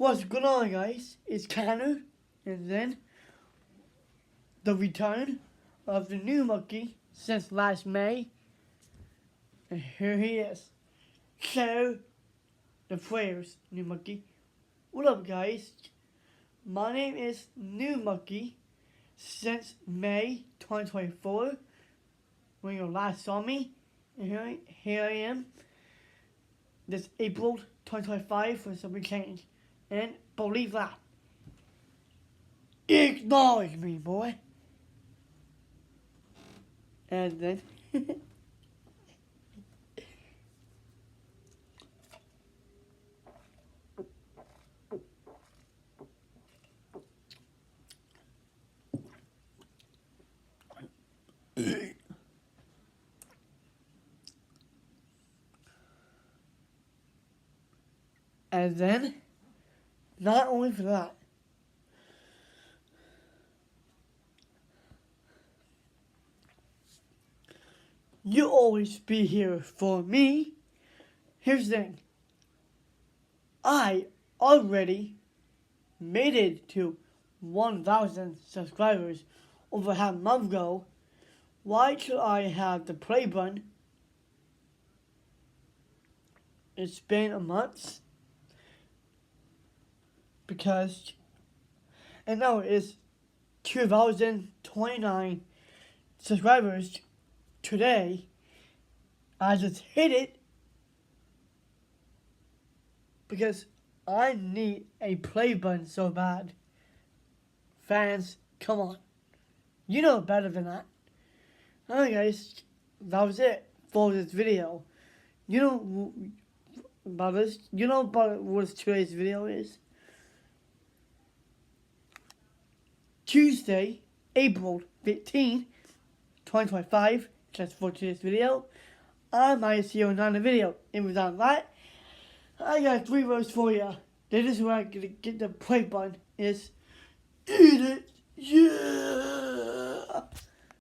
What's going on, guys? It's Connor, and then the return of the new monkey since last May, and here he is. So, the players, new monkey. What up, guys? My name is New Monkey since May 2024, when you last saw me, and here I am. This April 2025 for some change. And believe that. Acknowledge me, boy. And then and then not only for that, you'll always be here for me. Here's the thing. I already made it to 1,000 subscribers over half a month ago. Why should I have the play button? It's been a month. Because, and now it's 2,029 subscribers today. I just hit it because I need a play button so bad. Fans, come on. You know better than that. Alright guys, that was it for this video. You know about this? You know about what today's video is? Tuesday, April 15, 2025, just for today's video. I might see you in another video. And without that, I got 3 words for you. This is where I'm gonna get the play button. Is eat it, yeah.